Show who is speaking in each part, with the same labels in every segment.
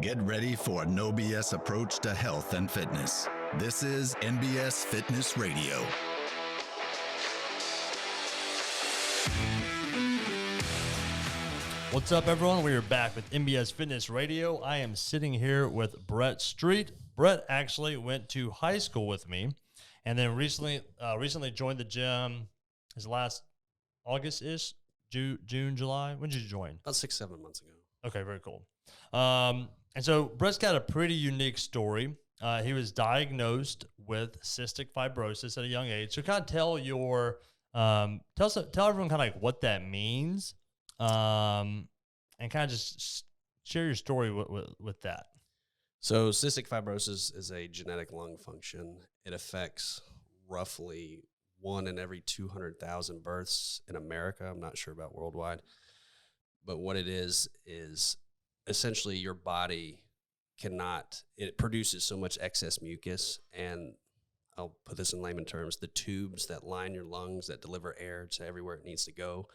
Speaker 1: Get ready for a no BS approach to health and fitness. This is NBS Fitness Radio.
Speaker 2: What's up, everyone? We are back with NBS Fitness Radio. I am sitting here with Brett Street. Brett actually went to high school with me, and then recently joined the gym. His last August-ish, June, July. When did you join?
Speaker 3: About 6-7 months ago.
Speaker 2: Okay, very cool. And so Brett's got a pretty unique story. He was diagnosed with cystic fibrosis at a young age. So kind of tell everyone kind of like what that means. And kind of just share your story with that.
Speaker 3: So cystic fibrosis is a genetic lung function. It affects roughly 1 in every 200,000 births in America. I'm not sure about worldwide. But what it is essentially your body it produces so much excess mucus, and I'll put this in layman terms, the tubes that line your lungs that deliver air to everywhere it needs to go,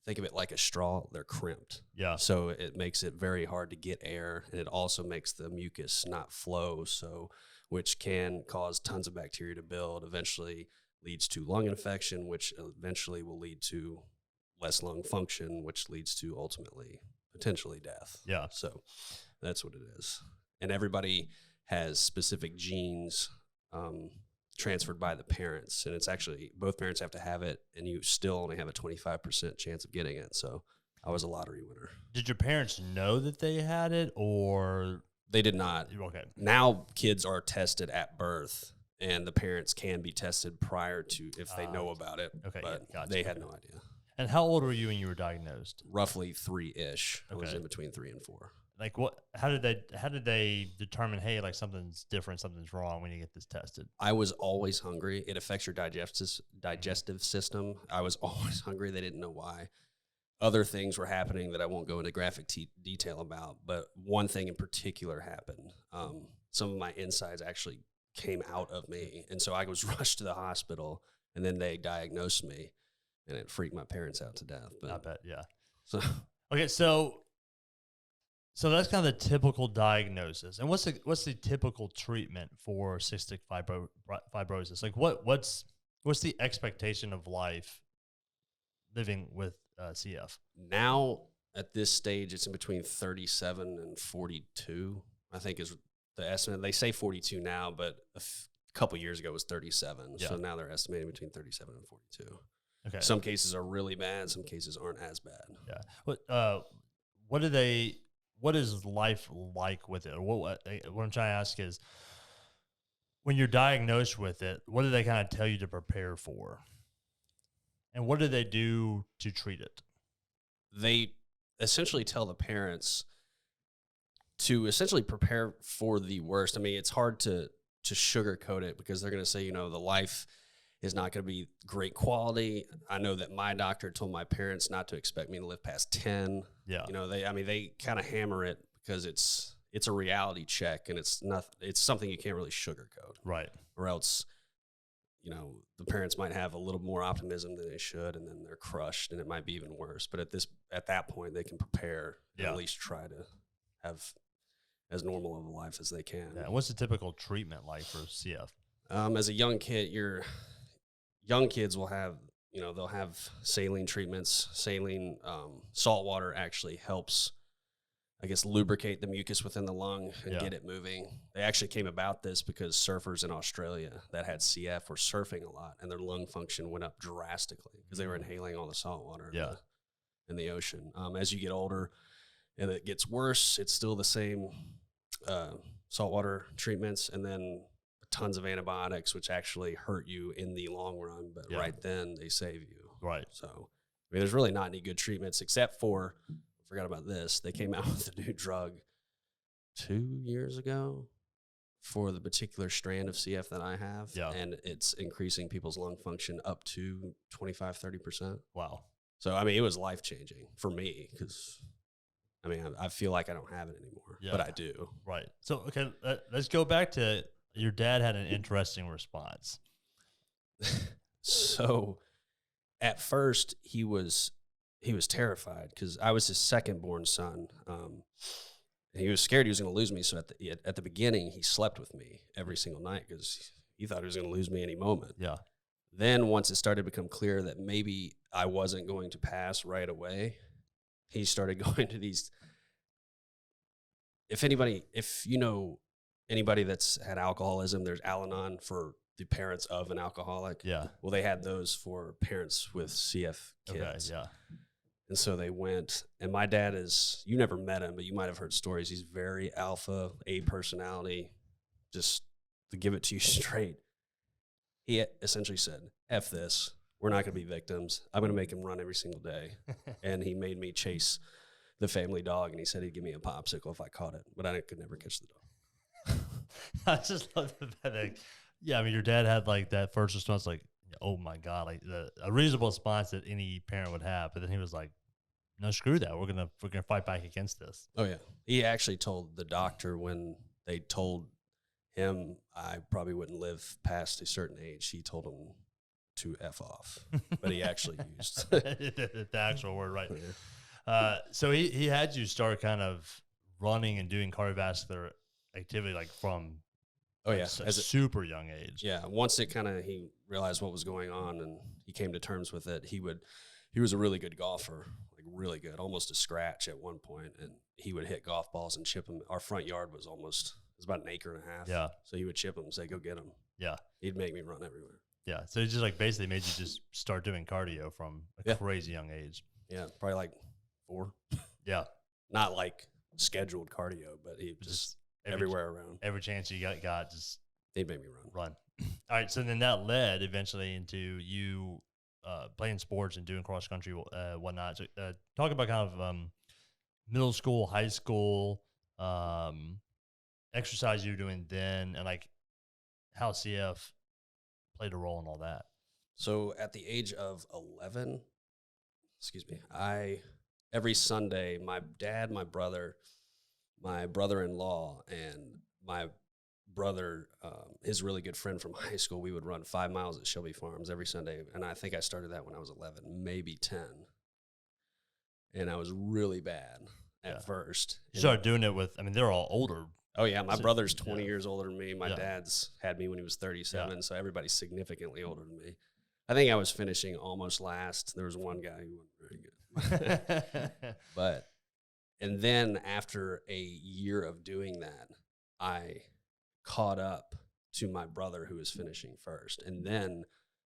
Speaker 3: think of it like a straw, they're crimped.
Speaker 2: Yeah.
Speaker 3: So it makes it very hard to get air, and it also makes the mucus not flow, which can cause tons of bacteria to build, eventually leads to lung infection, which eventually will lead to less lung function, which leads to ultimately potentially death.
Speaker 2: Yeah.
Speaker 3: So that's what it is. And everybody has specific genes transferred by the parents, and it's actually both parents have to have it, and you still only have a 25% chance of getting it. So I was a lottery winner.
Speaker 2: Did your parents know that they had it, or
Speaker 3: they did not?
Speaker 2: Okay.
Speaker 3: Now kids are tested at birth, and the parents can be tested prior to if they know about it.
Speaker 2: Okay,
Speaker 3: but
Speaker 2: gotcha.
Speaker 3: They had no idea.
Speaker 2: And how old were you when you were diagnosed?
Speaker 3: Roughly 3-ish.
Speaker 2: Okay.
Speaker 3: I was in between 3 and 4.
Speaker 2: Like what? How did they determine? Hey, like something's different, something's wrong when you get this tested.
Speaker 3: I was always hungry. It affects your digestive system. I was always hungry. They didn't know why. Other things were happening that I won't go into graphic detail about. But one thing in particular happened. Some of my insides actually came out of me, and so I was rushed to the hospital, and then they diagnosed me. And it freaked my parents out to death. But
Speaker 2: I bet, yeah.
Speaker 3: So
Speaker 2: okay, so that's kind of the typical diagnosis. And what's the typical treatment for cystic fibrosis? Like what's the expectation of life living with CF?
Speaker 3: now at this stage, it's in between 37 and 42. I think is the estimate. They say 42 now, but a couple years ago it was 37.
Speaker 2: Yeah.
Speaker 3: So now they're estimating between 37 and 42.
Speaker 2: Okay.
Speaker 3: Some cases are really bad. Some cases aren't as bad.
Speaker 2: Yeah. What is life like with it? What I'm trying to ask is, when you're diagnosed with it, what do they kind of tell you to prepare for? And what do they do to treat it?
Speaker 3: They essentially tell the parents to essentially prepare for the worst. I mean, it's hard to sugarcoat it because they're going to say, the life is not going to be great quality. I know that my doctor told my parents not to expect me to live past 10.
Speaker 2: Yeah.
Speaker 3: They kind of hammer it because it's a reality check, and it's something you can't really sugarcoat.
Speaker 2: Right.
Speaker 3: Or else, the parents might have a little more optimism than they should, and then they're crushed, and it might be even worse. But at that point, they can prepare and at least try to have as normal of a life as they can.
Speaker 2: Yeah. What's the typical treatment like for CF?
Speaker 3: As a young kid, young kids will have, they'll have saline treatments. Saline, salt water actually helps, I guess, lubricate the mucus within the lung and get it moving. They actually came about this because surfers in Australia that had CF were surfing a lot, and their lung function went up drastically because they were inhaling all the salt water in the ocean. As you get older and it gets worse, it's still the same saltwater treatments, and then tons of antibiotics, which actually hurt you in the long run, but right then they save you.
Speaker 2: Right.
Speaker 3: So, there's really not any good treatments except for, I forgot about this, they came out with a new drug 2 years ago for the particular strand of CF that I have, and it's increasing people's lung function up to 25-30%.
Speaker 2: Wow.
Speaker 3: So, it was life-changing for me because, I feel like I don't have it anymore, but I do.
Speaker 2: Right. So, okay, let's go back to your dad had an interesting response.
Speaker 3: So at first he was terrified because I was his second born son. And he was scared he was going to lose me. So at the beginning, he slept with me every single night because he thought he was going to lose me any moment.
Speaker 2: Yeah.
Speaker 3: Then once it started to become clear that maybe I wasn't going to pass right away, he started going to these. If you know anybody that's had alcoholism, there's Al-Anon for the parents of an alcoholic.
Speaker 2: Yeah.
Speaker 3: Well, they had those for parents with CF kids.
Speaker 2: Okay, yeah.
Speaker 3: And so they went, and my dad you never met him, but you might have heard stories. He's very alpha, A personality, just to give it to you straight. He essentially said, F this. We're not going to be victims. I'm going to make him run every single day. And he made me chase the family dog, and he said he'd give me a popsicle if I caught it, but I could never catch the dog.
Speaker 2: I just love the fact that, yeah, I mean, your dad had like that first response, like, oh my God, like a reasonable response that any parent would have. But then he was like, no, screw that. We're gonna fight back against this.
Speaker 3: Oh yeah. He actually told the doctor when they told him I probably wouldn't live past a certain age, he told him to F off. But he actually used
Speaker 2: the actual word, right? So he had you start kind of running and doing cardiovascular activity like from a super young age.
Speaker 3: Yeah. Once he realized what was going on and he came to terms with it, he was a really good golfer, like really good, almost a scratch at one point, and he would hit golf balls and chip them. Our front yard was about an acre and a half.
Speaker 2: Yeah.
Speaker 3: So he would chip them and say, go get them.
Speaker 2: Yeah.
Speaker 3: He'd make me run everywhere.
Speaker 2: Yeah. So he just like basically made you just start doing cardio from a crazy young age.
Speaker 3: Yeah. Probably like 4.
Speaker 2: Yeah.
Speaker 3: Not like scheduled cardio, but he just everywhere around.
Speaker 2: Every chance you got just
Speaker 3: they'd make me run.
Speaker 2: All right. So then that led eventually into you playing sports and doing cross country, whatnot. So talk about kind of middle school, high school, exercise you were doing then, and like how CF played a role in all that.
Speaker 3: So at the age of 11, every Sunday, my dad, my brother-in-law, and my brother, his really good friend from high school, we would run 5 miles at Shelby Farms every Sunday. And I think I started that when I was 11, maybe 10. And I was really bad at first.
Speaker 2: You started doing it with, I mean, they're all older.
Speaker 3: Oh, yeah. My brother's 20 years older than me. My dad's had me when he was 37. So everybody's significantly older than me. I think I was finishing almost last. There was one guy who wasn't very good. And then after a year of doing that, I caught up to my brother who was finishing first. And then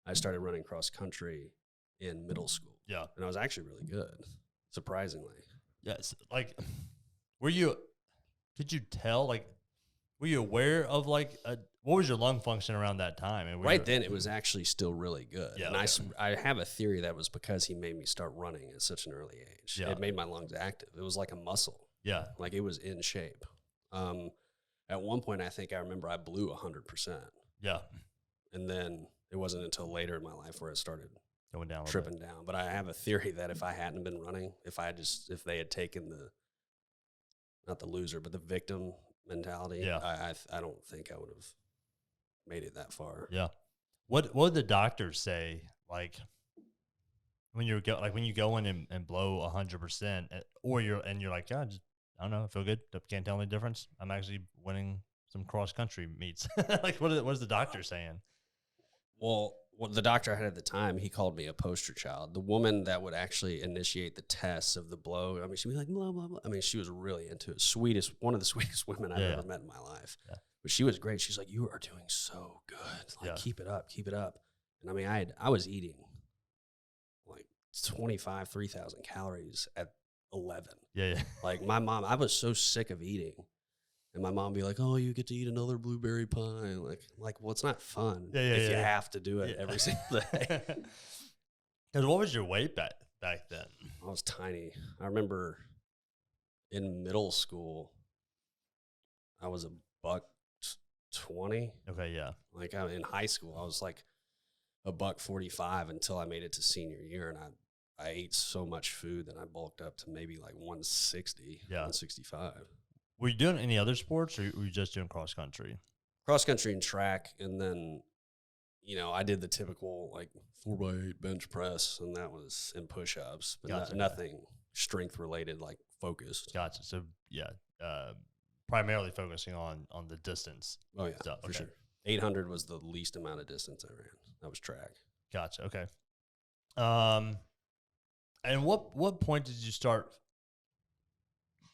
Speaker 3: I started running cross country in middle school.
Speaker 2: Yeah.
Speaker 3: And I was actually really good, surprisingly.
Speaker 2: Yes. Like, could you tell, like, were you aware of like, what was your lung function around that time? And
Speaker 3: then it was actually still really good.
Speaker 2: Yeah,
Speaker 3: and I have a theory that was because he made me start running at such an early age. Yeah. It made my lungs active. It was like a muscle.
Speaker 2: Yeah.
Speaker 3: Like it was in shape. At one point, I think I remember I blew 100%.
Speaker 2: Yeah.
Speaker 3: And then it wasn't until later in my life where it started
Speaker 2: going down,
Speaker 3: tripping down. But I have a theory that if I hadn't been running, if they had taken not the loser, but the victim mentality, I don't think I would have made it that far.
Speaker 2: Yeah. What did the doctors say? Like when you go in and blow 100%, or you're like, yeah, I don't know, I feel good. Can't tell any difference. I'm actually winning some cross country meets. Like, what is the doctor saying?
Speaker 3: Well, the doctor I had at the time, he called me a poster child. The woman that would actually initiate the tests of the blow, I mean, she'd be like, blah, blah, blah. I mean, she was really into it. One of the sweetest women I've ever met in my life. Yeah. But she was great. She's like, you are doing so good. Like, keep it up, keep it up. And I mean, I was eating like 3,000 calories at 11.
Speaker 2: Yeah.
Speaker 3: Like my mom, I was so sick of eating. And my mom be like, oh, you get to eat another blueberry pie. Like, well, it's not fun if you have to do it every single day.
Speaker 2: Because what was your weight back then?
Speaker 3: I was tiny. I remember in middle school, I was $120.
Speaker 2: Okay, yeah.
Speaker 3: Like in high school, I was like $145 until I made it to senior year. And I ate so much food that I bulked up to maybe like 160, 165.
Speaker 2: Were you doing any other sports, or were you just doing cross country?
Speaker 3: Cross country and track, and then, I did the typical like 4x8 bench press, and that was in push-ups, but nothing strength related, like focused.
Speaker 2: Gotcha. So primarily focusing on the distance.
Speaker 3: Oh yeah,
Speaker 2: stuff.
Speaker 3: for
Speaker 2: Okay.
Speaker 3: sure. 800 was the least amount of distance I ran. That was track.
Speaker 2: Gotcha. Okay. And what point did you start?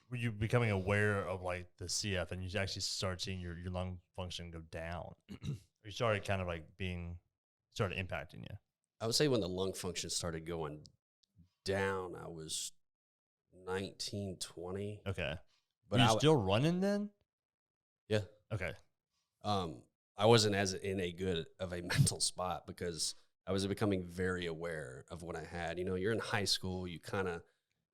Speaker 2: Were you becoming aware of like the CF, and you actually started seeing your lung function go down? Or you started kind of like started impacting you?
Speaker 3: I would say when the lung function started going down, I was 19, 20.
Speaker 2: Okay.
Speaker 3: But
Speaker 2: Were you still running then?
Speaker 3: yeah.
Speaker 2: Okay.
Speaker 3: I wasn't as in a good of a mental spot because I was becoming very aware of what I had. You know, you're in high school, you're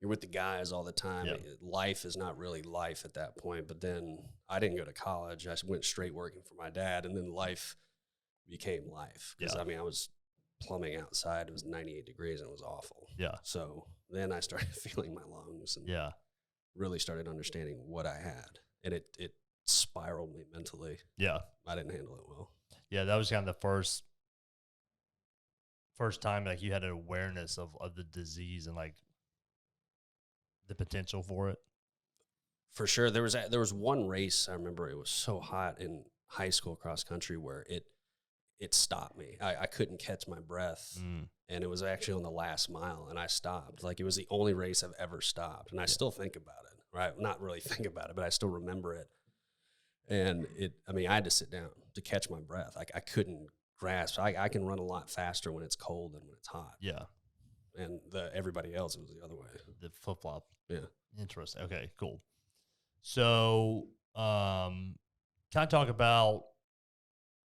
Speaker 3: with the guys all the time.
Speaker 2: Yeah.
Speaker 3: Life is not really life at that point. But then I didn't go to college. I went straight working for my dad, and then life became life. Because
Speaker 2: Yeah.
Speaker 3: I mean, I was plumbing outside. It was 98 degrees and it was awful.
Speaker 2: Yeah.
Speaker 3: So then I started feeling my lungs and
Speaker 2: Yeah.
Speaker 3: really started understanding what I had. And it spiraled me mentally.
Speaker 2: Yeah.
Speaker 3: I didn't handle it well.
Speaker 2: Yeah. That was kind of the first time like you had an awareness of the disease and like the potential for it.
Speaker 3: For sure. There was one race I remember. It was so hot in high school cross country where it stopped me. I couldn't catch my breath. And it was actually on the last mile, and I stopped. Like, it was the only race I've ever stopped. And I still think about it, right? Not really think about it, but I still remember it. And I had to sit down to catch my breath. I couldn't grasp. I can run a lot faster when it's cold than when it's hot.
Speaker 2: Yeah.
Speaker 3: And everybody else, it was the other way.
Speaker 2: The flip-flop.
Speaker 3: Yeah.
Speaker 2: Interesting. Okay, cool. So, kind of talk about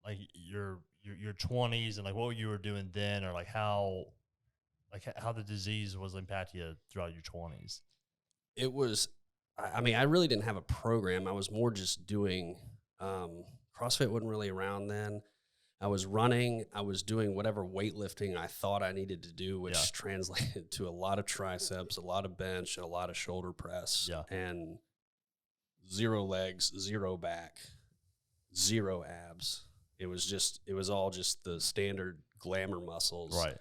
Speaker 2: like your 20s and like what you were doing then, or like how the disease was impacting you throughout your 20s.
Speaker 3: It was, I really didn't have a program. I was more just doing, CrossFit wasn't really around then. I was running. I was doing whatever weightlifting I thought I needed to do, which translated to a lot of triceps, a lot of bench, and a lot of shoulder press.
Speaker 2: Yeah.
Speaker 3: And 0 legs, 0 back, 0 abs. It was all just the standard glamour muscles,
Speaker 2: Right.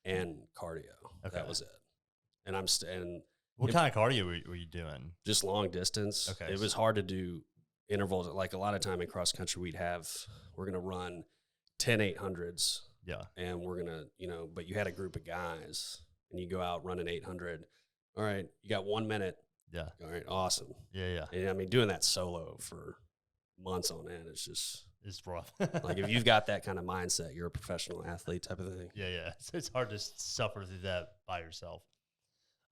Speaker 3: and cardio.
Speaker 2: Okay.
Speaker 3: That was it. And
Speaker 2: what kind of cardio were you doing?
Speaker 3: just long distance.
Speaker 2: Okay.
Speaker 3: It was hard to do intervals. Like, a lot of time in cross country, we're going to run 10 800s.
Speaker 2: Yeah.
Speaker 3: And we're going to, but you had a group of guys and you go out running 800. All right. You got 1 minute.
Speaker 2: Yeah.
Speaker 3: All right. Awesome.
Speaker 2: Yeah.
Speaker 3: And doing that solo for months on end,
Speaker 2: It's rough.
Speaker 3: like, if you've got that kind of mindset, you're a professional athlete type of thing.
Speaker 2: Yeah. It's hard to suffer through that by yourself.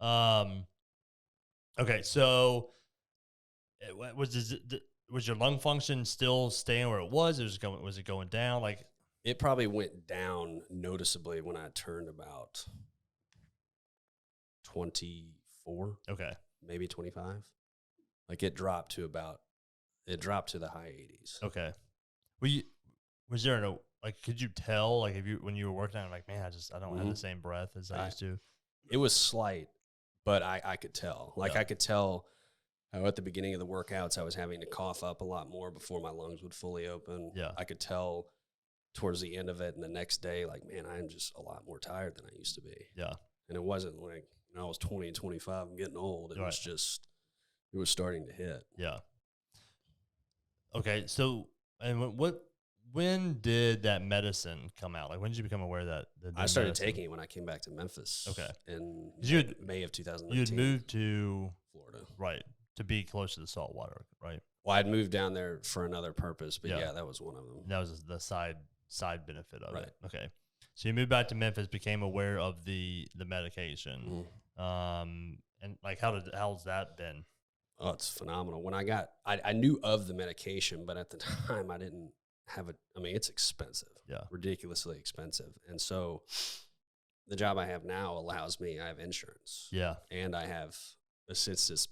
Speaker 2: Okay. So was your lung function still staying where it was? Was it going down? Like,
Speaker 3: It probably went down noticeably when I turned about 24.
Speaker 2: okay.
Speaker 3: Maybe 25. Like, it dropped to the high 80s.
Speaker 2: Okay. Was there could you tell, like, when you were working on it, like, man, I don't have the same breath as I used to?
Speaker 3: It was slight, but I could tell. Like, I could tell how at the beginning of the workouts, I was having to cough up a lot more before my lungs would fully open.
Speaker 2: Yeah.
Speaker 3: I could tell towards the end of it and the next day, like, man, I'm just a lot more tired than I used to be.
Speaker 2: Yeah.
Speaker 3: And it wasn't like, I was 20 and 25, I'm getting old. It was just, it was starting to hit.
Speaker 2: Yeah. Okay. So, and when did that medicine come out? Like, when did you become aware that
Speaker 3: I started taking it when I came back to Memphis.
Speaker 2: Okay.
Speaker 3: In May of 2019.
Speaker 2: You had moved to
Speaker 3: Florida.
Speaker 2: Right. To be close to the salt water, right?
Speaker 3: Well, I'd moved down there for another purpose, but yeah, that was one of them.
Speaker 2: That was the side benefit of
Speaker 3: Right.
Speaker 2: it. Okay. So you moved back to Memphis, became aware of the medication. And like, how's that been?
Speaker 3: Oh, it's phenomenal. When I knew of the medication, but at the time I didn't have it. I mean, it's expensive.
Speaker 2: Yeah.
Speaker 3: Ridiculously expensive. And so the job I have now allows me, I have insurance.
Speaker 2: Yeah.
Speaker 3: And I have assistance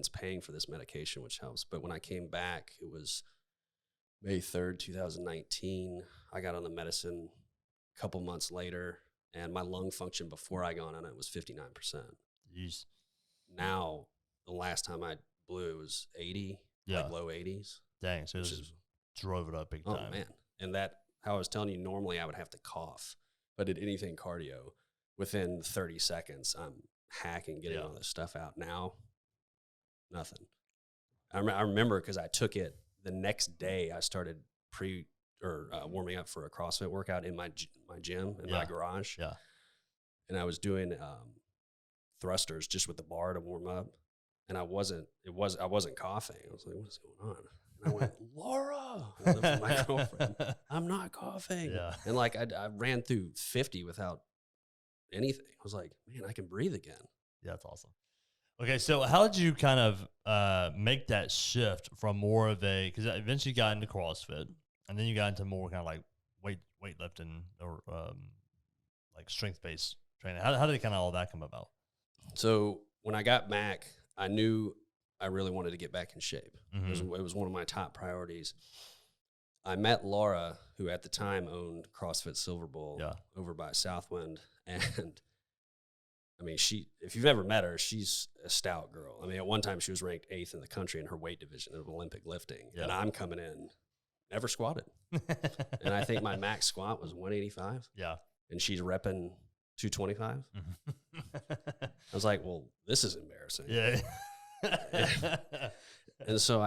Speaker 3: paying for this medication, which helps. But when I came back, it was May 3rd, 2019. I got on the medicine a couple months later, and my lung function before I got on it was 59%.
Speaker 2: Jeez.
Speaker 3: Now, the last time I blew, it was 80, like low 80s.
Speaker 2: Dang, so it just drove it up big time.
Speaker 3: Oh, man. And how I was telling you, normally I would have to cough, but at anything cardio, within 30 seconds, I'm hacking, getting all this stuff out. Now, nothing. I remember because I took it the next day. I started warming up for a CrossFit workout in my gym in my garage.
Speaker 2: Yeah. And
Speaker 3: I was doing thrusters just with the bar to warm up, and I wasn't coughing. I was like, what is going on? And I went, Laura, I looked at my girlfriend, I'm not coughing.
Speaker 2: Yeah.
Speaker 3: And like I ran through 50 without anything. I was like, man, I can breathe again.
Speaker 2: Yeah, that's awesome. Okay, so how did you kind of make that shift from more of because eventually you got into CrossFit, and then you got into more kind of like weightlifting or like strength-based training? How did kind of all that come about?
Speaker 3: So when I got back, I knew I really wanted to get back in shape.
Speaker 2: Mm-hmm.
Speaker 3: It was one of my top priorities. I met Laura, who at the time owned CrossFit Silver Bowl over by Southwind. And I mean, if you've ever met her, she's a stout girl. I mean, at one time she was ranked 8th in the country in her weight division of Olympic lifting. Yeah. And I'm coming in, never squatted. And I think my max squat was 185.
Speaker 2: Yeah.
Speaker 3: And she's repping 225. I was like, well, this is embarrassing.
Speaker 2: Yeah.
Speaker 3: And so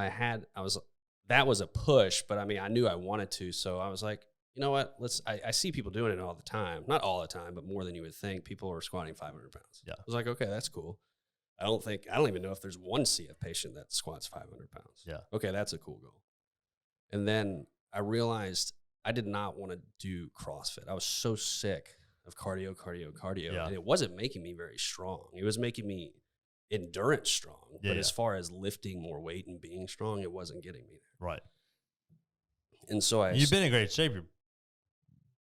Speaker 3: that was a push, but I mean, I knew I wanted to. So I was like, you know what? I see people doing it all the time. Not all the time, but more than you would think. People are squatting 500 pounds.
Speaker 2: Yeah.
Speaker 3: I was like, okay, that's cool. I don't even know if there's one CF patient that squats 500 pounds.
Speaker 2: Yeah.
Speaker 3: Okay, that's a cool goal. And then I realized I did not want to do CrossFit. I was so sick of cardio.
Speaker 2: Yeah.
Speaker 3: And it wasn't making me very strong. It was making me endurance strong. But as far as lifting more weight and being strong, it wasn't getting me there.
Speaker 2: Right.
Speaker 3: And so
Speaker 2: you've been in great shape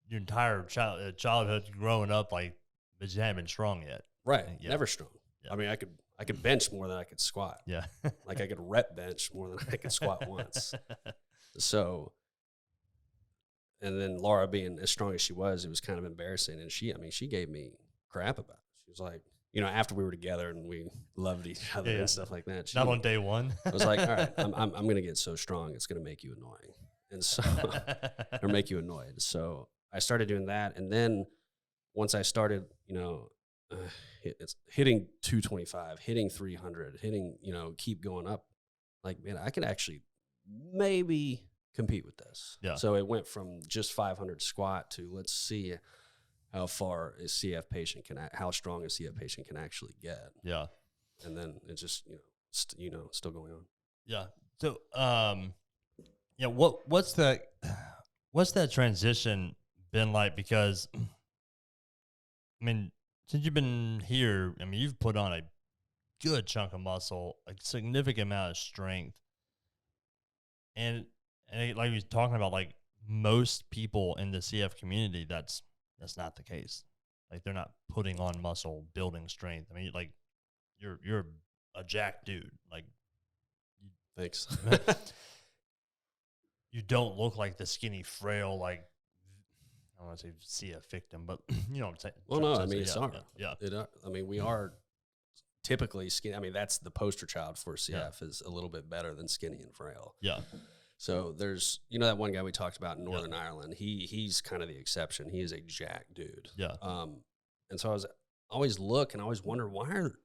Speaker 2: your entire childhood growing up, but you haven't been strong yet.
Speaker 3: Right.
Speaker 2: Yeah.
Speaker 3: Never strong. Yeah. I mean, I could bench more than I could squat.
Speaker 2: Yeah.
Speaker 3: Like I could rep bench more than I could squat once. So, and then Laura being as strong as she was, it was kind of embarrassing. And she gave me crap about it. She was like, after we were together and we loved each other and stuff like that.
Speaker 2: Not on day one.
Speaker 3: I was like, all right, I'm going to get so strong, it's going to make you annoying. And so, or make you annoyed. So I started doing that. And then once I started, it's hitting 225, hitting 300, keep going up, like, man, I could actually maybe compete with this.
Speaker 2: Yeah.
Speaker 3: So it went from just 500 squat to let's see how far a CF patient how strong a CF patient can actually get.
Speaker 2: Yeah.
Speaker 3: And then it just, still going on.
Speaker 2: Yeah. So, what's that transition been like? Because, I mean, since you've been here, I mean, you've put on a good chunk of muscle, a significant amount of strength. And like we was talking about, like most people in the CF community, that's not the case. Like they're not putting on muscle, building strength. I mean, like you're a jacked dude. Like,
Speaker 3: thanks.
Speaker 2: You don't look like the skinny, frail, like, I don't want to say CF victim, but you know what I'm saying.
Speaker 3: Well, no, I mean, it's our.
Speaker 2: Yeah.
Speaker 3: I mean, we are typically skinny. I mean, that's the poster child for CF is a little bit better than skinny and frail.
Speaker 2: Yeah.
Speaker 3: So there's, that one guy we talked about in Northern Ireland, he's kind of the exception. He is a jack dude.
Speaker 2: Yeah.
Speaker 3: And so I always wonder, why are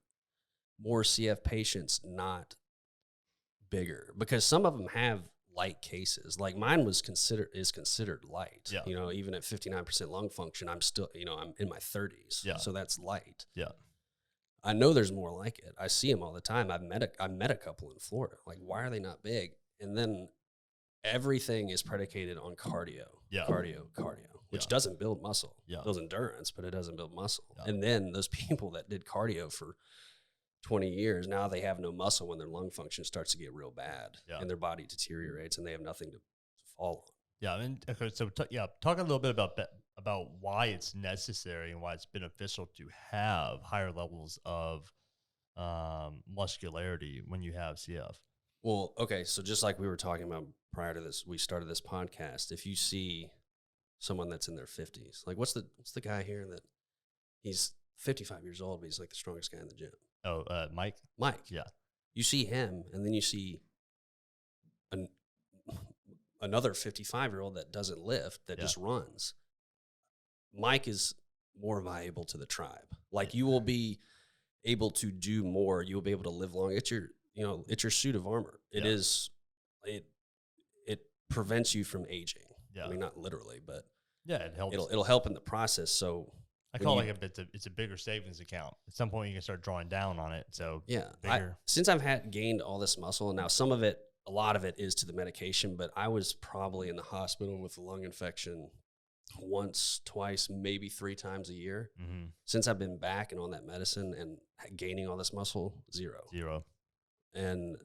Speaker 3: more CF patients not bigger? Because some of them have light cases. Like mine is considered light.
Speaker 2: Yeah.
Speaker 3: Even at 59% lung function, I'm still, I'm in my 30s.
Speaker 2: Yeah.
Speaker 3: So that's light.
Speaker 2: Yeah.
Speaker 3: I know there's more like it. I see them all the time. I met a couple in Florida. Like, why are they not big? And then everything is predicated on cardio.
Speaker 2: Yeah.
Speaker 3: Cardio, which doesn't build muscle.
Speaker 2: Yeah.
Speaker 3: It builds endurance, but it doesn't build muscle.
Speaker 2: Yeah.
Speaker 3: And then those people that did cardio for 20 years, now they have no muscle when their lung function starts to get real bad and their body deteriorates and they have nothing to fall on.
Speaker 2: Yeah. I mean, okay, so talk a little bit about why it's necessary and why it's beneficial to have higher levels of muscularity when you have CF.
Speaker 3: Well, okay, so just like we were talking about prior to this, we started this podcast. If you see someone that's in their 50s, like what's the guy here that he's 55 years old, but he's like the strongest guy in the gym?
Speaker 2: Oh, Mike?
Speaker 3: Mike.
Speaker 2: Yeah.
Speaker 3: You see him, and then you see another 55-year-old that doesn't lift, that just runs. Mike is more valuable to the tribe. Like you will be able to do more. You will be able to live long. It's your, you know, it's your suit of armor. It is, it prevents you from aging.
Speaker 2: Yeah.
Speaker 3: I mean, not literally, but
Speaker 2: it helps.
Speaker 3: It'll help in the process. So
Speaker 2: I call it it's a bigger savings account. At some point, you can start drawing down on it. So
Speaker 3: since I've gained all this muscle, and now a lot of it is to the medication, but I was probably in the hospital with a lung infection once, twice, maybe 3 times a year.
Speaker 2: Mm-hmm.
Speaker 3: Since I've been back and on that medicine and gaining all this muscle, zero. And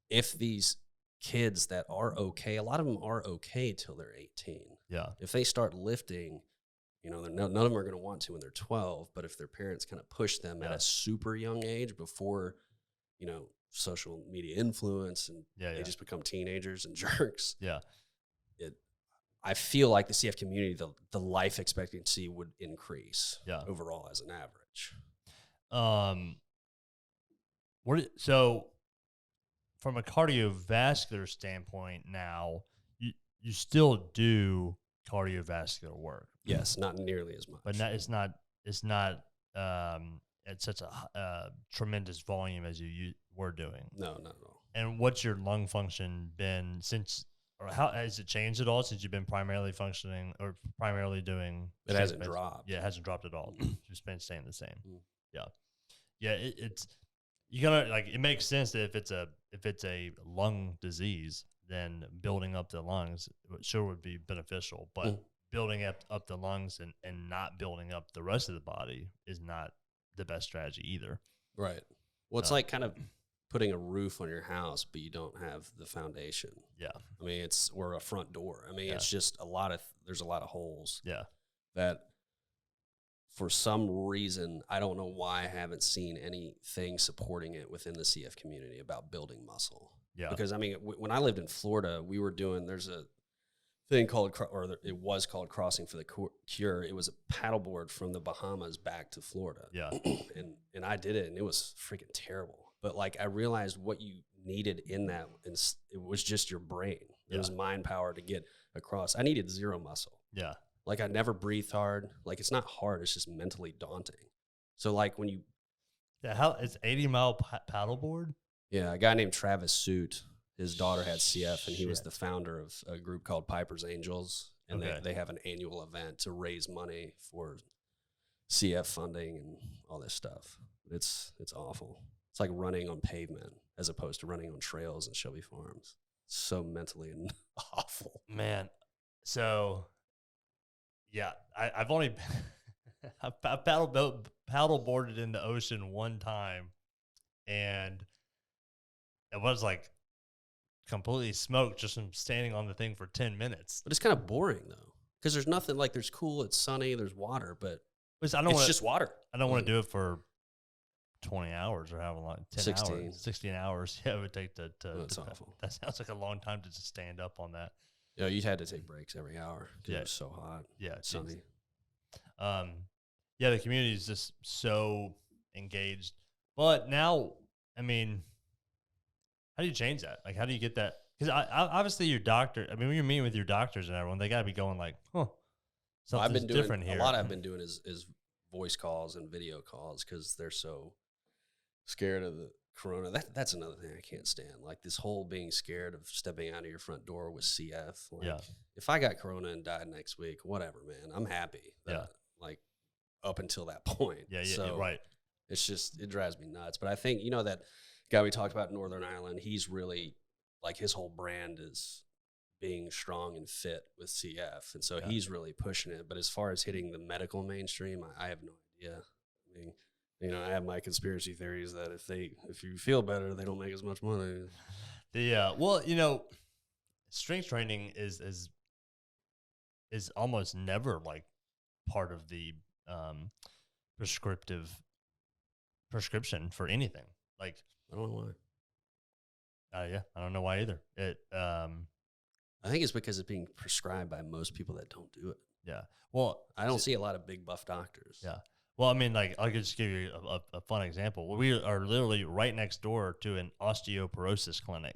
Speaker 3: if these kids that are okay, a lot of them are okay till they're 18.
Speaker 2: Yeah.
Speaker 3: If they start lifting, you know, none of them are going to want to when they're 12, but if their parents kind of push them at a super young age before, you know, social media influence and they just become teenagers and jerks.
Speaker 2: Yeah.
Speaker 3: I feel like the CF community, the life expectancy would increase overall as an average.
Speaker 2: So from a cardiovascular standpoint now, you still do cardiovascular work.
Speaker 3: Yes, not nearly as much.
Speaker 2: But it's not at such a tremendous volume as you were doing.
Speaker 3: No, not at all.
Speaker 2: And what's your lung function been since, or how has it changed at all since you've been primarily functioning or primarily doing?
Speaker 3: It hasn't dropped.
Speaker 2: Yeah, it hasn't dropped at all. It's been staying the same. Yeah. It's you gotta, like, it makes sense that if it's a lung disease, then building up the lungs sure would be beneficial. But building up the lungs and not building up the rest of the body is not the best strategy either. Right.
Speaker 3: Well, it's like kind of putting a roof on your house, but you don't have the foundation.
Speaker 2: Yeah.
Speaker 3: I mean, or a front door. I mean, it's just there's a lot of holes.
Speaker 2: Yeah.
Speaker 3: That for some reason, I don't know why I haven't seen anything supporting it within the CF community about building muscle.
Speaker 2: Yeah.
Speaker 3: Because I mean, when I lived in Florida, there's a thing called, it was called Crossing for the Cure. It was a paddleboard from the Bahamas back to Florida.
Speaker 2: Yeah.
Speaker 3: and I did it, and it was freaking terrible. But like, I realized what you needed in that, and it was just your brain. It was mind power to get across. I needed zero muscle.
Speaker 2: Yeah.
Speaker 3: Like, I never breathed hard. Like, it's not hard. It's just mentally daunting. So like when you,
Speaker 2: it's 80-mile paddleboard.
Speaker 3: Yeah, a guy named Travis Suit. His daughter had CF, and he was the founder of a group called Piper's Angels, and they have an annual event to raise money for CF funding and all this stuff. It's awful. It's like running on pavement as opposed to running on trails in Shelby Farms. It's so mentally awful.
Speaker 2: Man, so yeah, I've only I've paddleboarded in the ocean one time, and it was like completely smoked just from standing on the thing for 10 minutes.
Speaker 3: But it's kind of boring though, because there's nothing like, there's cool, it's sunny, there's water, but it's just water.
Speaker 2: I don't want to do it for 20 hours or however long, 16 hours. Yeah, it would take
Speaker 3: that's awful.
Speaker 2: That sounds like a long time to just stand up on that.
Speaker 3: Yeah, you had to take breaks every hour because it was so hot.
Speaker 2: Yeah,
Speaker 3: sunny.
Speaker 2: The community is just so engaged. But now, I mean, how do you change that? Like, how do you get that? Because obviously your doctor, I mean, when you're meeting with your doctors and everyone, they got to be going like, something's different here.
Speaker 3: A lot I've been doing is voice calls and video calls because they're so scared of the corona. That's another thing I can't stand. Like, this whole being scared of stepping out of your front door with CF. Like, if I got corona and died next week, whatever, man, I'm happy. Like, up until that point.
Speaker 2: Yeah,
Speaker 3: so
Speaker 2: right.
Speaker 3: It's just, it drives me nuts. But I think, that guy we talked about in Northern Ireland, he's really, like, his whole brand is being strong and fit with CF. And so he's really pushing it. But as far as hitting the medical mainstream, I have no idea. I mean, I have my conspiracy theories that if you feel better, they don't make as much money.
Speaker 2: Well, strength training is almost never like part of the prescription for anything. Like,
Speaker 3: I don't know why.
Speaker 2: I don't know why either.
Speaker 3: I think it's because it's being prescribed by most people that don't do it.
Speaker 2: Yeah. Well,
Speaker 3: I don't see a lot of big buff doctors.
Speaker 2: Yeah. Well, I mean, like, I could just give you a fun example. We are literally right next door to an osteoporosis clinic.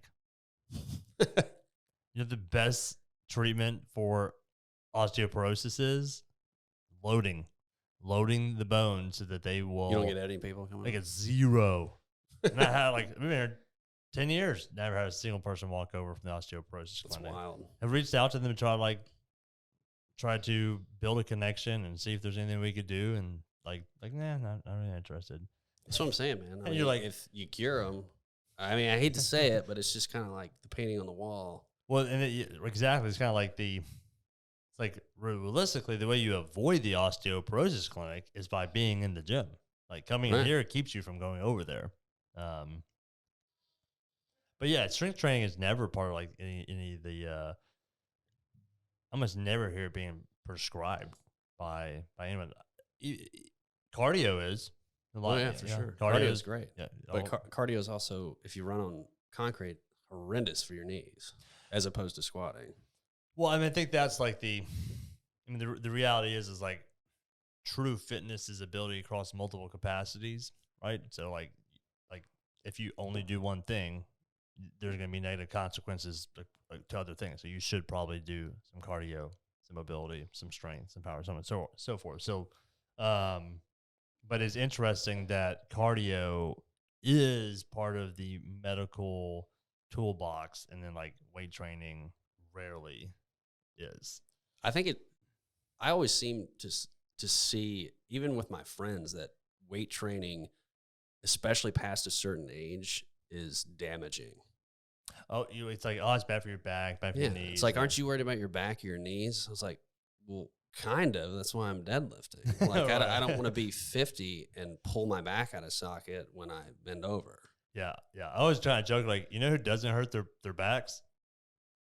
Speaker 2: The best treatment for osteoporosis is loading the bones so that they will.
Speaker 3: You don't get any people coming.
Speaker 2: Like, it's zero. And I had like, we've been here 10 years, never had a single person walk over from the osteoporosis
Speaker 3: That's
Speaker 2: clinic.
Speaker 3: wild.
Speaker 2: I've reached out to them to try to build a connection and see if there's anything we could do. And nah, not really interested.
Speaker 3: That's what I'm saying, man. I mean,
Speaker 2: you're like,
Speaker 3: if you cure them, I mean, I hate to say it, but it's just kind of like the painting on the wall.
Speaker 2: well, and exactly, it's kind of like realistically, the way you avoid the osteoporosis clinic is by being in the gym. Like coming in here keeps you from going over there. But yeah, strength training is never part of like any of the. I almost never hear it being prescribed by anyone. Cardio is.
Speaker 3: Oh yeah, for sure. Cardio is great. Yeah, but cardio is also, if you run on concrete, horrendous for your knees as opposed to squatting.
Speaker 2: Well, I mean, I think that's like the reality is like true fitness is ability across multiple capacities, right? So like if you only do one thing, there's going to be negative consequences to other things. So you should probably do some cardio, some mobility, some strength, some power, so on and so forth. So, but it's interesting that cardio is part of the medical toolbox, and then like weight training rarely is.
Speaker 3: I think I always seem to see, even with my friends, that weight training, especially past a certain age, is damaging.
Speaker 2: Oh, it's like, it's bad for your back, bad for your knees.
Speaker 3: It's like, aren't you worried about your back or your knees? I was like, well, kind of. That's why I'm deadlifting. Like, right. I don't want to be 50 and pull my back out of socket when I bend over.
Speaker 2: Yeah. I always try to joke, like, you know who doesn't hurt their backs?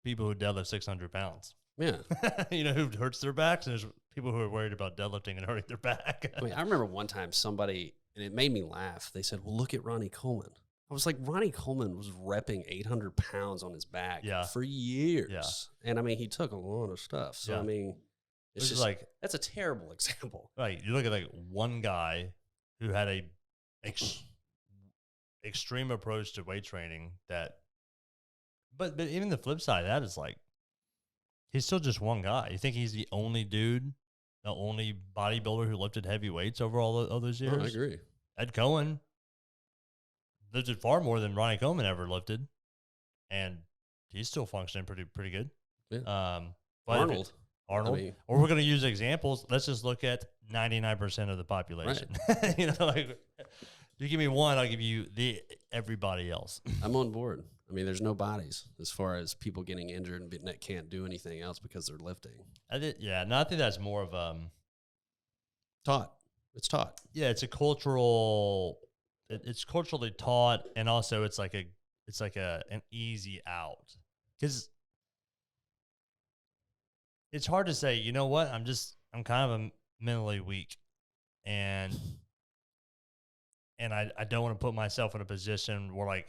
Speaker 2: People who deadlift 600 pounds.
Speaker 3: Yeah.
Speaker 2: You know who hurts their backs? And there's people who are worried about deadlifting and hurting their back.
Speaker 3: I mean, I remember one time somebody, and it made me laugh. They said, well, look at Ronnie Coleman. I was like, Ronnie Coleman was repping 800 pounds on his back for years. Yeah. And I mean, he took a lot of stuff. So, I mean, it's just like, that's a terrible example.
Speaker 2: Right. You look at like one guy who had a extreme approach to weight training but even the flip side of that is like, he's still just one guy. You think he's the only dude, the only bodybuilder who lifted heavy weights over all those years?
Speaker 3: Oh, I agree.
Speaker 2: Ed Cohen lifted far more than Ronnie Coleman ever lifted, and he's still functioning pretty good.
Speaker 3: Yeah.
Speaker 2: Arnold.
Speaker 3: I mean,
Speaker 2: or we're going to use examples. Let's just look at 99% of the population. Right. You know, like, if you give me one, I'll give you everybody else.
Speaker 3: I'm on board. I mean, there's no bodies as far as people getting injured and can't do anything else because they're lifting.
Speaker 2: I think that's more of
Speaker 3: taught. It's taught.
Speaker 2: Yeah, it's a cultural. It's culturally taught, and also it's like an easy out, because it's hard to say, you know what, I'm kind of mentally weak, and I don't want to put myself in a position where like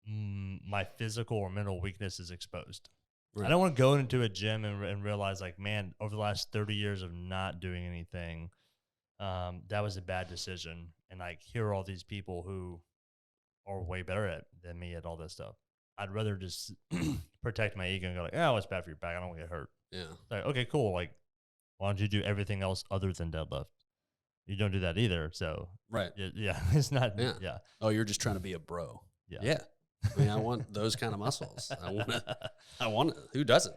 Speaker 2: my physical or mental weakness is exposed. Right. I don't want to go into a gym and realize like, man, over the last 30 years of not doing anything, that was a bad decision. And like, here are all these people who are way better than me at all this stuff. I'd rather just protect my ego and go like, oh, it's bad for your back. I don't want to get hurt.
Speaker 3: Yeah.
Speaker 2: Like, okay, cool. Like, why don't you do everything else other than deadlift? You don't do that either. So,
Speaker 3: right.
Speaker 2: Yeah. It's not. Yeah.
Speaker 3: Oh, you're just trying to be a bro.
Speaker 2: Yeah.
Speaker 3: Yeah. I mean, I want those kind of muscles. I want it. Who doesn't?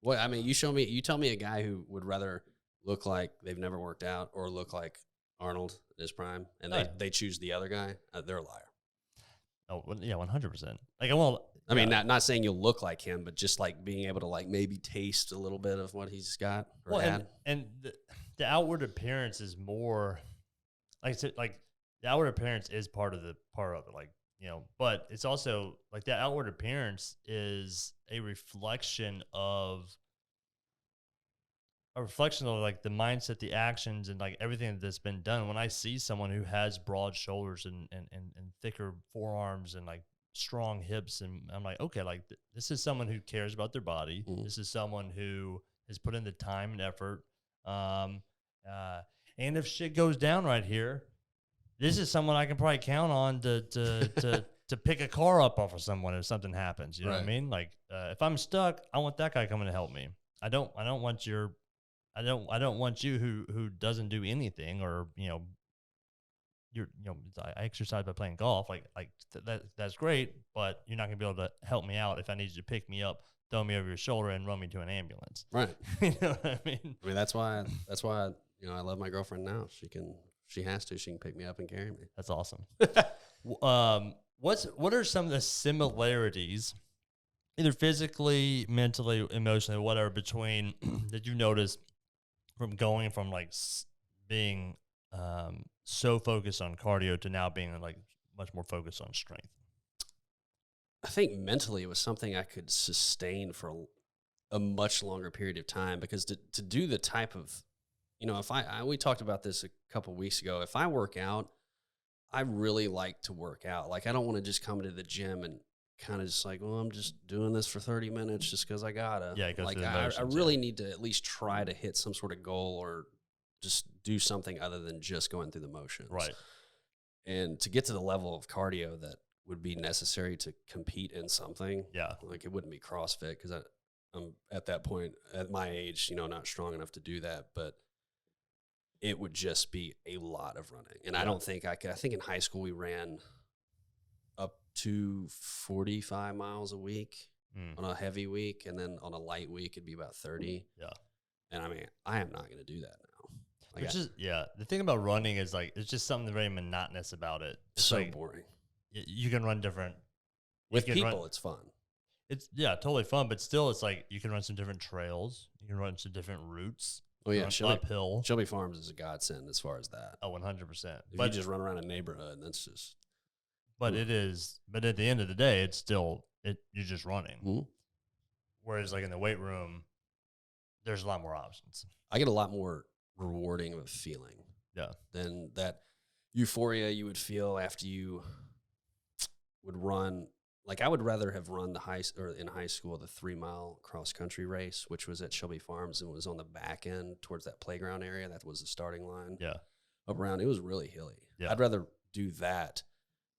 Speaker 3: Well, I mean, you tell me a guy who would rather look like they've never worked out or look like Arnold in his prime, and they choose the other guy. They're a liar.
Speaker 2: Oh, yeah, 100%. Like,
Speaker 3: I mean, not saying you'll look like him, but just like being able to like maybe taste a little bit of what he's got or had.
Speaker 2: And the outward appearance is more, like I said, like the outward appearance is part of it. Like, you know, but it's also like the outward appearance is a reflection of like the mindset, the actions, and like everything that's been done. When I see someone who has broad shoulders and thicker forearms and like strong hips, and I'm like, okay, like this is someone who cares about their body. Mm-hmm. This is someone who has put in the time and effort. And if shit goes down right here, this is someone I can probably count on to pick a car up off of someone if something happens. You know what I mean? Like, if I'm stuck, I want that guy coming to help me. I don't want you who doesn't do anything, or, you know, I exercise by playing golf. That's great, but you're not gonna be able to help me out if I need you to pick me up, throw me over your shoulder, and run me to an ambulance.
Speaker 3: Right.
Speaker 2: You know what I mean?
Speaker 3: I mean, that's why I love my girlfriend now. She can pick me up and carry me.
Speaker 2: That's awesome. What are some of the similarities, either physically, mentally, emotionally, whatever, between that you noticed from going from being so focused on cardio to now being like much more focused on strength?
Speaker 3: I think mentally it was something I could sustain for a much longer period of time, because to do the type of, if we talked about this a couple of weeks ago, if I work out, I really like to work out. Like, I don't want to just come to the gym and kind of just like, well, I'm just doing this for 30 minutes just because I gotta.
Speaker 2: Yeah, it goes through the
Speaker 3: I
Speaker 2: motions,
Speaker 3: really need to at least try to hit some sort of goal, or just do something other than just going through the motions.
Speaker 2: Right.
Speaker 3: And to get to the level of cardio that would be necessary to compete in something.
Speaker 2: Yeah.
Speaker 3: Like, it wouldn't be CrossFit, because I'm at that point, at my age, not strong enough to do that, but it would just be a lot of running. And I don't think I think in high school we ran up to 45 miles a week on a heavy week. And then on a light week, it'd be about 30.
Speaker 2: Yeah.
Speaker 3: And I mean, I am not going to do that now.
Speaker 2: The thing about running is it's just something very monotonous about it. It's
Speaker 3: so boring.
Speaker 2: You can run different.
Speaker 3: With people, it's fun.
Speaker 2: It's totally fun, but still, it's like you can run some different trails. You can run some different routes.
Speaker 3: Oh yeah,
Speaker 2: uphill.
Speaker 3: Shelby Farms is a godsend as far as that.
Speaker 2: Oh, 100%.
Speaker 3: If you just run around a neighborhood, that's just.
Speaker 2: But it is. But at the end of the day, it's still you're just running.
Speaker 3: Mm-hmm.
Speaker 2: Whereas, like in the weight room, there's a lot more options.
Speaker 3: I get a lot more rewarding of a feeling.
Speaker 2: Yeah.
Speaker 3: Than that euphoria you would feel after you would run. Like, I would rather have run in high school, the 3-mile cross country race, which was at Shelby Farms and was on the back end towards that playground area. That was the starting line.
Speaker 2: Yeah.
Speaker 3: Up around, it was really hilly.
Speaker 2: Yeah.
Speaker 3: I'd rather do that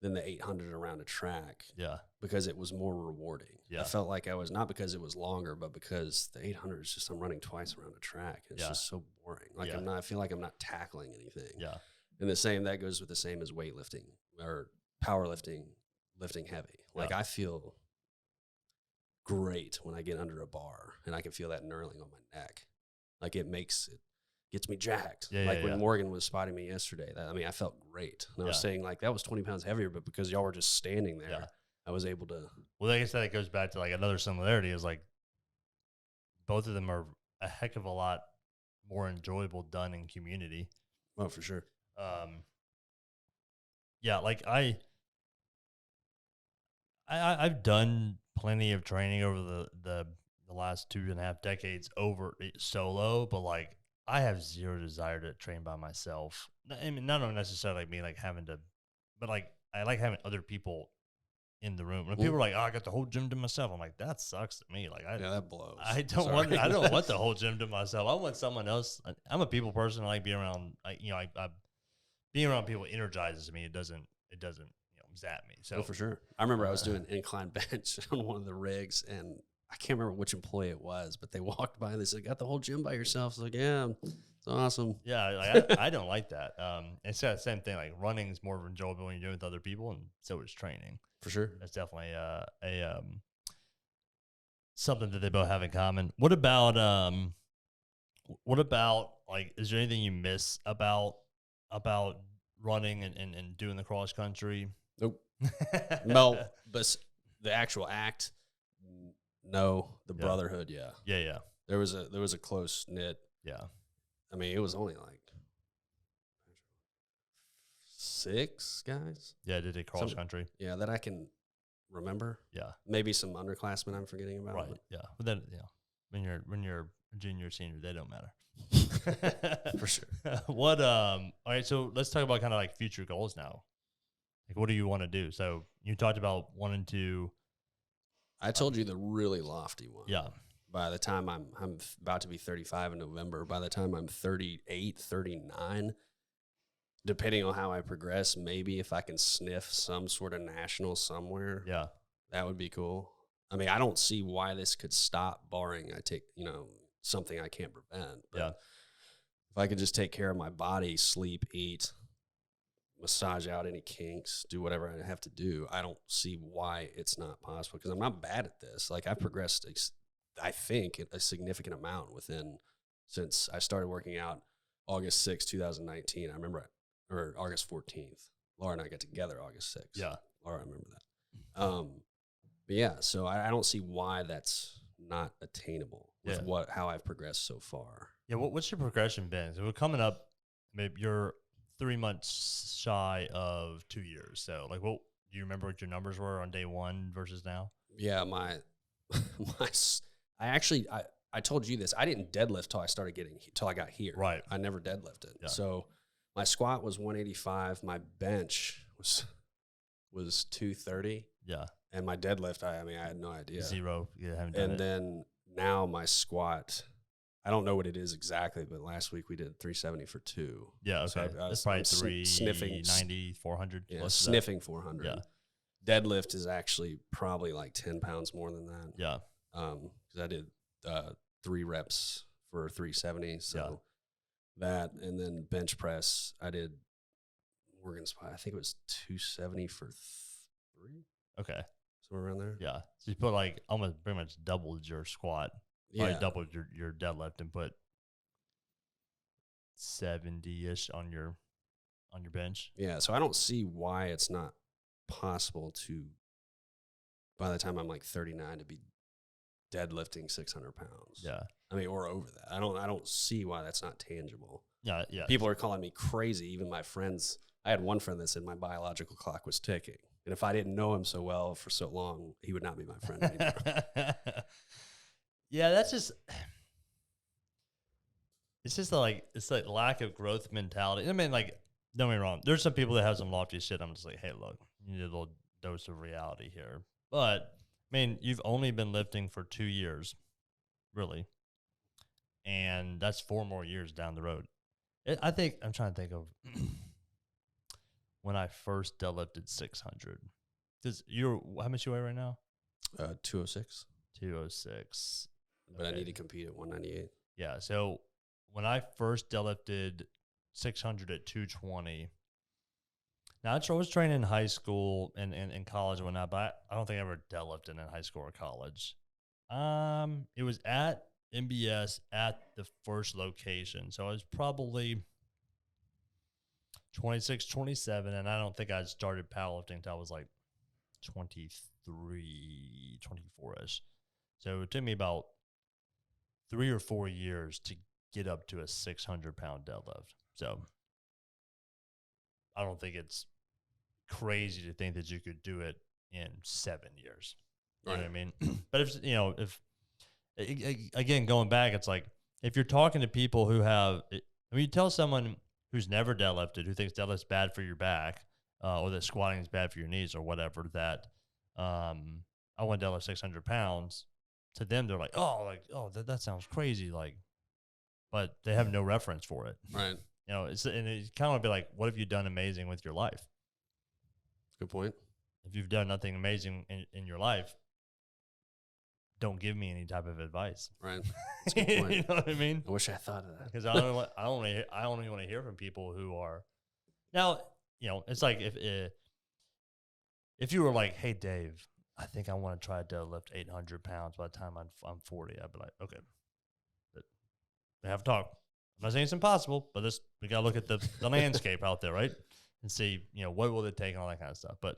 Speaker 3: than the 800 around a track.
Speaker 2: Yeah.
Speaker 3: Because it was more rewarding.
Speaker 2: Yeah.
Speaker 3: I felt like I was, not because it was longer, but because the 800 is just, I'm running twice around a track. It's just so boring. Like, I feel like I'm not tackling anything.
Speaker 2: Yeah.
Speaker 3: And that goes with the same as weightlifting or powerlifting, lifting heavy. Like, I feel great when I get under a bar and I can feel that knurling on my neck. Like, it gets me jacked. When Morgan was spotting me yesterday, I felt great. And I was saying, like, that was 20 pounds heavier, but because y'all were just standing there, I was able to.
Speaker 2: Well, like I said, it goes back to like another similarity is like both of them are a heck of a lot more enjoyable done in community.
Speaker 3: Oh, for sure.
Speaker 2: Like I've done plenty of training over the last 2.5 decades over solo, but like I have zero desire to train by myself. I mean, not necessarily me like having to, but like I like having other people in the room. When people are like, "Oh, I got the whole gym to myself," I'm like, that sucks to me. Like,
Speaker 3: that blows.
Speaker 2: I don't want the whole gym to myself. I want someone else. I'm a people person. I like being around. Being around people energizes me. It doesn't zap me. So
Speaker 3: for sure. I remember I was doing incline bench on one of the rigs, and I can't remember which employee it was, but they walked by and they said, "Got the whole gym by yourself?" I was like, "Yeah, it's awesome."
Speaker 2: Yeah, like I don't like that. It's the same thing. Like, running is more enjoyable when you're doing it with other people, and so is training.
Speaker 3: For sure.
Speaker 2: That's definitely something that they both have in common. What about like, is there anything you miss about running and doing the cross country?
Speaker 3: Nope. No, but the actual act, no. The brotherhood, yeah.
Speaker 2: Yeah.
Speaker 3: There was a close knit.
Speaker 2: Yeah.
Speaker 3: I mean, it was only like 6 guys.
Speaker 2: Yeah, did it cross country?
Speaker 3: Yeah, that I can remember.
Speaker 2: Yeah.
Speaker 3: Maybe some underclassmen I'm forgetting about.
Speaker 2: Right. Yeah. But then, when you're a junior, senior, they don't matter.
Speaker 3: For sure.
Speaker 2: All right, so let's talk about kind of like future goals now. Like, what do you want to do? So you talked about wanting to.
Speaker 3: I told you the really lofty one.
Speaker 2: Yeah.
Speaker 3: By the time I'm about to be 35 in November, by the time I'm 38, 39, depending on how I progress, maybe if I can sniff some sort of national somewhere, that would be cool. I mean, I don't see why this could stop, barring I take, something I can't prevent. But if I could just take care of my body, sleep, eat, massage out any kinks, do whatever I have to do. I don't see why it's not possible because I'm not bad at this. Like I've progressed, I think, a significant amount since I started working out August 6, 2019. I remember, or August 14th. Laura and I got together August 6th.
Speaker 2: Yeah.
Speaker 3: Laura, I remember that. But yeah, so I don't see why that's not attainable with how I've progressed so far.
Speaker 2: Yeah. What's your progression been? So we're coming up, maybe you're 3 months shy of 2 years. So like, what do you remember what your numbers were on day one versus now?
Speaker 3: Yeah, I told you this. I didn't deadlift till I got here.
Speaker 2: Right.
Speaker 3: I never deadlifted.
Speaker 2: Yeah.
Speaker 3: So my squat was 185. My bench was 230.
Speaker 2: Yeah.
Speaker 3: And my deadlift, I had no idea.
Speaker 2: 0. Yeah, haven't done
Speaker 3: and
Speaker 2: it.
Speaker 3: then now my squat, I don't know what it is exactly, but last week we did 370 for 2.
Speaker 2: Yeah, okay.
Speaker 3: So
Speaker 2: That's probably 390, 400.
Speaker 3: Yeah, sniffing 400.
Speaker 2: Yeah.
Speaker 3: Deadlift is actually probably like 10 pounds more than that.
Speaker 2: Yeah.
Speaker 3: Because I did 3 reps for 370. So that, and then bench press, I did Morgan Spy. I think it was 270 for 3.
Speaker 2: Okay.
Speaker 3: Somewhere around there.
Speaker 2: Yeah. So you put like almost pretty much doubled your squat. Probably doubled your deadlift and put 70-ish on your bench.
Speaker 3: Yeah. So I don't see why it's not possible to, by the time I'm like 39, to be deadlifting 600 pounds.
Speaker 2: Yeah.
Speaker 3: I mean, or over that. I don't see why that's not tangible.
Speaker 2: Yeah. Yeah.
Speaker 3: People are calling me crazy. Even my friends. I had one friend that said my biological clock was ticking. And if I didn't know him so well for so long, he would not be my friend anymore.
Speaker 2: Yeah, that's just, it's just like, it's like lack of growth mentality. I mean, like, don't get me wrong. There's some people that have some lofty shit. I'm just like, hey, look, you need a little dose of reality here. But, I mean, you've only been lifting for 2 years, really. And that's 4 more years down the road. I'm trying to think of when I first deadlifted 600. Because how much you weigh right now?
Speaker 3: 206.
Speaker 2: 206.
Speaker 3: But I need to compete at 198.
Speaker 2: Yeah. So when I first deadlifted 600 at 220, now I was training in high school and in college and whatnot, but I don't think I ever deadlifted in high school or college. It was at MBS at the first location. So I was probably 26, 27, and I don't think I started powerlifting until I was like 23, 24-ish. So it took me about 3 or 4 years to get up to a 600-pound deadlift. So I don't think it's crazy to think that you could do it in 7 years. You know what I mean? But if again, going back, it's like if you're talking to people who have, you tell someone who's never deadlifted, who thinks deadlift's bad for your back, or that squatting is bad for your knees or whatever, that I want to deadlift 600 pounds. To them, they're like, that sounds crazy. Like, but they have no reference for it.
Speaker 3: Right.
Speaker 2: It's kind of want to be like, what have you done amazing with your life?
Speaker 3: Good point.
Speaker 2: If you've done nothing amazing in your life, don't give me any type of advice.
Speaker 3: Right. That's a good point.
Speaker 2: You know what I mean?
Speaker 3: I wish I thought of that.
Speaker 2: Because I only want to hear from people who are now. It's like if you were like, hey Dave, I think I want to try to lift 800 pounds by the time I'm 40. I'd be like, okay, but we have a talk. I'm not saying it's impossible, but we gotta look at the landscape out there, right? And see, what will it take and all that kind of stuff. But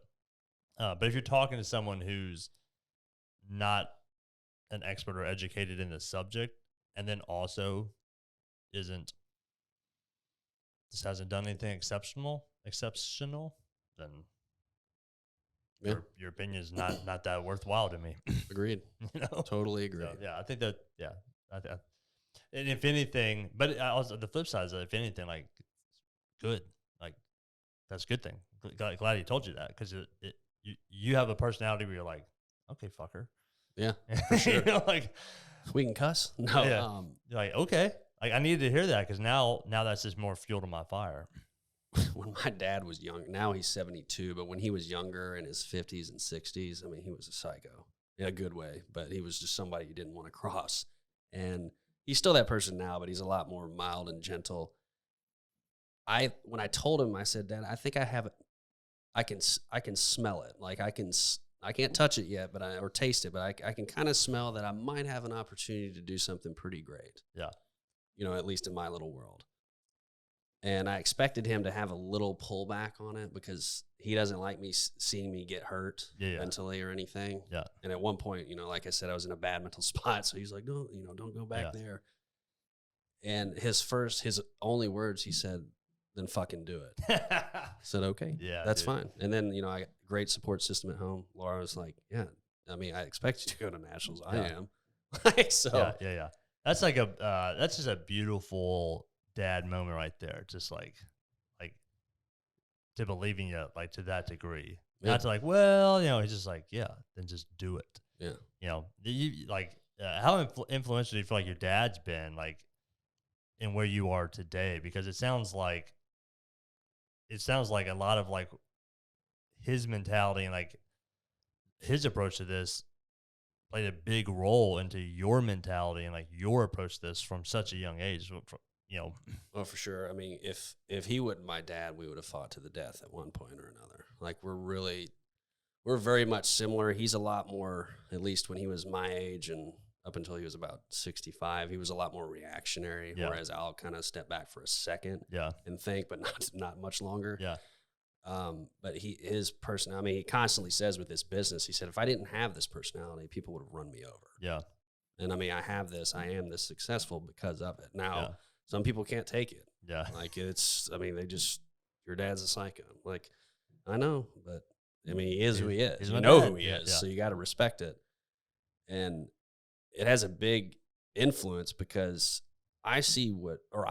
Speaker 2: if you're talking to someone who's not an expert or educated in the subject, and then also just hasn't done anything exceptional, then your opinion is not that worthwhile to me.
Speaker 3: Agreed. Totally agree.
Speaker 2: So, yeah, I think that, and if anything, but also the flip side is that if anything, like, good, like, that's a good thing. Glad he told you that, because you have a personality where you're like, okay, fucker.
Speaker 3: Yeah, for sure.
Speaker 2: Like,
Speaker 3: we can cuss. No,
Speaker 2: yeah. You're like, okay, like I needed to hear that, because now that's just more fuel to my fire.
Speaker 3: When my dad was young, now he's 72, but when he was younger in his 50s and 60s, I mean, he was a psycho in a good way, but he was just somebody you didn't want to cross. And he's still that person now, but he's a lot more mild and gentle. when I told him, I said, Dad, I think I have it. I can smell it. Like I can't touch it yet, or taste it, but I can kind of smell that I might have an opportunity to do something pretty great.
Speaker 2: Yeah.
Speaker 3: At least in my little world. And I expected him to have a little pullback on it because he doesn't like me seeing me get hurt mentally or anything.
Speaker 2: Yeah.
Speaker 3: And at one point, like I said, I was in a bad mental spot. So he's like, no, don't go back there. And his only words, he said, then fucking do it. I said, okay, that's fine. And then, I got a great support system at home. Laura was like, yeah, I mean, I expect you to go to nationals. I am. So
Speaker 2: yeah. That's like that's just a beautiful dad moment right there. Just like to believe in you, like to that degree. Yeah. Not to like, well, he's just like, yeah, then just do it.
Speaker 3: Yeah.
Speaker 2: How influential do you feel like your dad's been, like, in where you are today? Because it sounds like a lot of like his mentality and like his approach to this played a big role into your mentality and like your approach to this from such a young age.
Speaker 3: Oh, for sure. I mean, if he wasn't my dad, we would have fought to the death at one point or another. Like we're very much similar. He's a lot more, at least when he was my age and up until he was about 65, he was a lot more reactionary.
Speaker 2: Yeah.
Speaker 3: Whereas I'll kind of step back for a second and think, but not much longer.
Speaker 2: Yeah.
Speaker 3: But his personality, I mean, he constantly says with this business, he said, if I didn't have this personality, people would have run me over.
Speaker 2: Yeah.
Speaker 3: And I mean, I am this successful because of it. Now, some people can't take it.
Speaker 2: Yeah.
Speaker 3: Like your dad's a psycho. Like, I know, but I mean, he is who he is. You know who he is. Yeah. So you got to respect it. And it has a big influence because I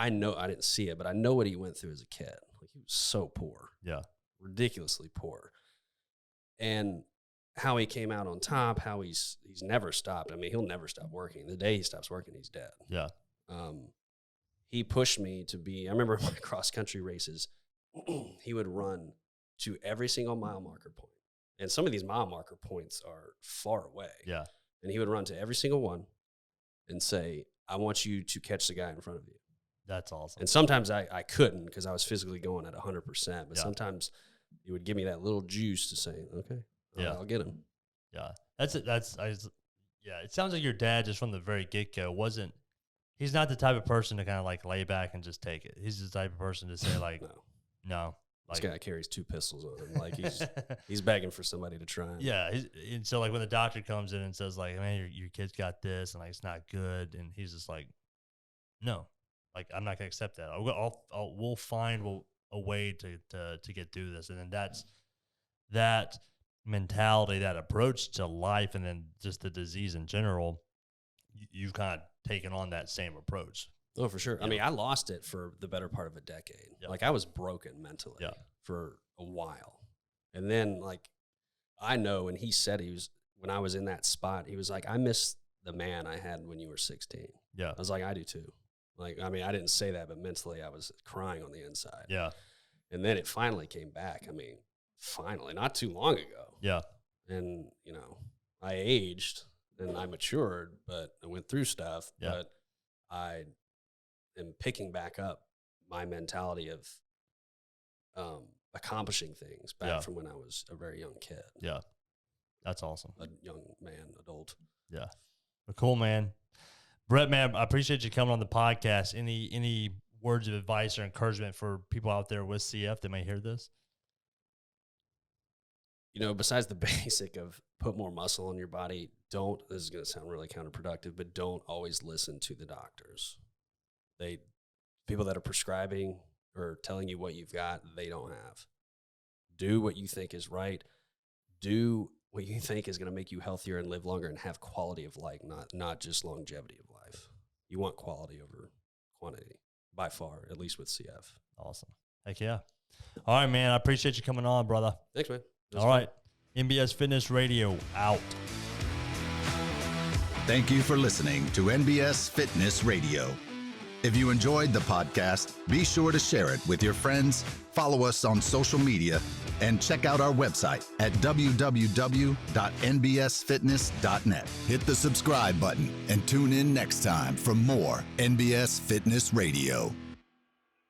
Speaker 3: know, I didn't see it, but I know what he went through as a kid. Like, he was so poor.
Speaker 2: Yeah.
Speaker 3: Ridiculously poor. And how he came out on top, how he's never stopped. I mean, he'll never stop working. The day he stops working, he's dead.
Speaker 2: Yeah.
Speaker 3: He pushed me to be, I remember my cross country races, he would run to every single mile marker point. And some of these mile marker points are far away.
Speaker 2: Yeah.
Speaker 3: And he would run to every single one and say, I want you to catch the guy in front of you.
Speaker 2: That's awesome.
Speaker 3: And sometimes I couldn't because I was physically going at 100%. But sometimes he would give me that little juice to say, okay, I'll get him.
Speaker 2: Yeah. It sounds like your dad, just from the very get-go, he's not the type of person to kind of like lay back and just take it. He's the type of person to say like, no.
Speaker 3: Like, this guy carries 2 pistols on him. Like he's begging for somebody to try him.
Speaker 2: Yeah. And so like when the doctor comes in and says like, man, your kid's got this and like, it's not good. And he's just like, no, like, I'm not going to accept that. We'll find a way to get through this. And then that's that mentality, that approach to life, and then just the disease in general, you've kind of taken on that same approach.
Speaker 3: Oh, for sure. I mean, I lost it for the better part of a decade.
Speaker 2: Yep.
Speaker 3: Like, I was broken mentally for a while. And then, like, I know, and he said when I was in that spot, he was like, I miss the man I had when you were 16.
Speaker 2: Yeah.
Speaker 3: I was like, I do too. Like, I mean, I didn't say that, but mentally I was crying on the inside.
Speaker 2: Yeah.
Speaker 3: And then it finally came back. I mean, finally, not too long ago.
Speaker 2: Yeah.
Speaker 3: And, I aged and I matured, but I went through stuff.
Speaker 2: Yeah.
Speaker 3: But I am picking back up my mentality of accomplishing things back from when I was a very young kid.
Speaker 2: Yeah. That's awesome.
Speaker 3: A young man, adult.
Speaker 2: Yeah. Well, cool, man. Brett, man, I appreciate you coming on the podcast. Any words of advice or encouragement for people out there with CF that may hear this?
Speaker 3: Besides the basic of put more muscle on your body, this is going to sound really counterproductive, but don't always listen to the doctors. People that are prescribing or telling you what you've got, they don't have. Do what you think is right. Do what you think is going to make you healthier and live longer and have quality of life, not just longevity of life. You want quality over quantity, by far, at least with CF.
Speaker 2: Awesome. Heck yeah. All right, man. I appreciate you coming on, brother.
Speaker 3: Thanks, man.
Speaker 2: All right. NBS Fitness Radio out.
Speaker 1: Thank you for listening to NBS Fitness Radio. If you enjoyed the podcast, be sure to share it with your friends, follow us on social media, and check out our website at www.nbsfitness.net. Hit the subscribe button and tune in next time for more NBS Fitness Radio.